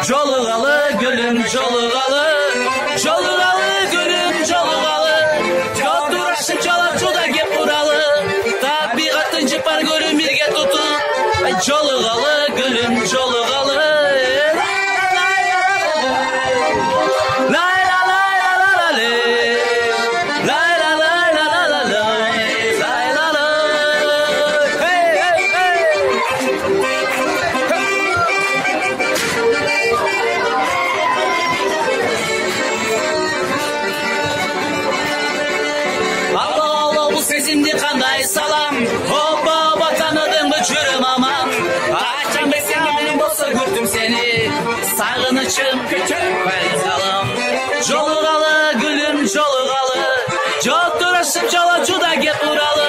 Jolug'alı gülüm jolug'alı, jolug'alı gülüm jolug'alı. Joturaşıp jalaçuda kep uralı, tabiatın jıpar gülüm birge tutup. Jolug'alı gülüm jolug'alı. Qanday salam, baba tanıdım mı çürüm amam. Açan besyamin bolsa gördüm seni, sağınıçım küçük salım. Jolug'alı gülüm jolug'alı, joturaşıp jalaçuda kep uralı.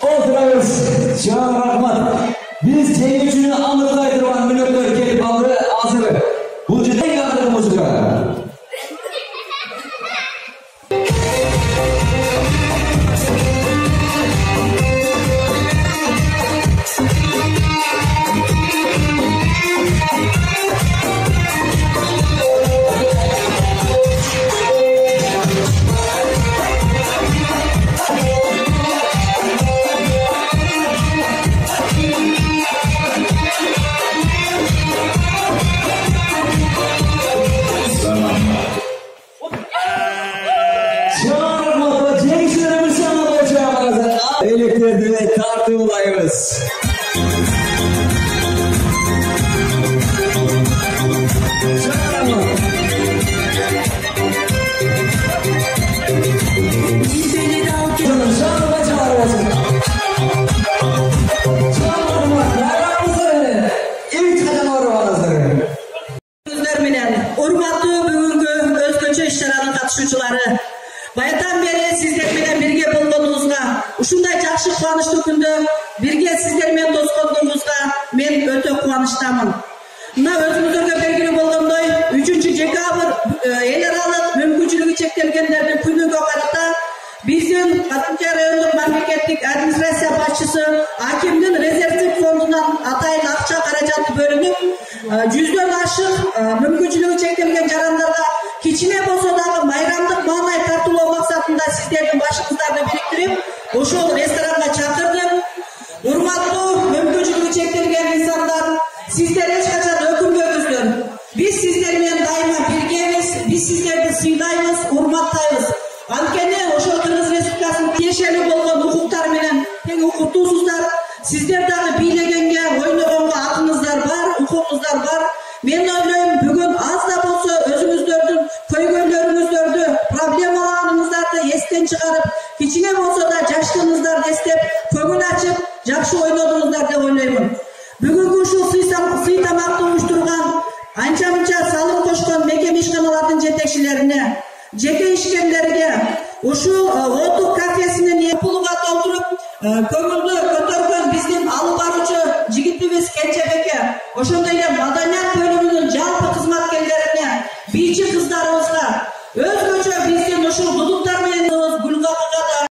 Oturarız. Şahan Rahmat. Biz teyircinin anlıklaydır olan minörler kelip aldı hazırı. Bu cidden yardımcı muzika. Elektrikle tartı olayımız. Urmatlı bugünkü özgöçü işlerinin katışıcıları. Bayatan beri sizler bilen birge bulduğunuzga, uşunday жақшы қуанышты күндө birge sizlerмен достонduğunuzga men öte қуаныштамын. Мына өзүңүздөргө белгилүү болгондой, 3-декабрь эл аралык мүмкүнчүлүгү чектелгендердин күнүгө карата биздин Катынча райондук мамлекеттик администрация башчысы акимдин резервдик фондунан атайын акча каражаты бөлүнүп, 100дөн ашык мүмкүнчүлүгү чектелген жарандарга кичине болсо дагы майрамдык маанай тартуулоо максатында сиздердин башыңыздарды бириктирип, ошол ресторанга чакырдым. Урматтуу мүмкүнчүлүгү чектелген инсандар, сиздер эч качан өкүнбөңүздөр. Биз сиздер менен дайыма биргебиз, биз сиздерди сыйлайбыз, урматтайбыз. Анткени ошол Кыргыз Республикасынын тиешелүү болгон укуктар менен тең укуктуусуздар. Сиздер дагы бийлегенге, ойногонго акыңыздар бар, укугуңуздар бар. Мен ойлойм, бүгүн аз да болсо өзүңүздөрдүн көйгөйлөрүңүздөрдү, проблемаларыңыздарды эстен чыгарып, кичине болсо да жаштыгыңыздарды эстеп, көңүл ачып, жакшы ойнодуңуздар деп ойлоймун. Бүгүнкү ушул сый тамакты уюштурган, анча-мынча салым кошкон мекеме ишканалардын жетекчилерине, жеке ишкерлерге, ушул отук кафесинин пулуга толтуруп, көңүлдү көтөргөн биздин алып баруучу жигитибиз Кенжебекке, ошондой эле маданият бөлүмүнүн жалпы кызматкерлерине, бийчи кыздарыбызга, өзгөчө биздин ушул дудуктар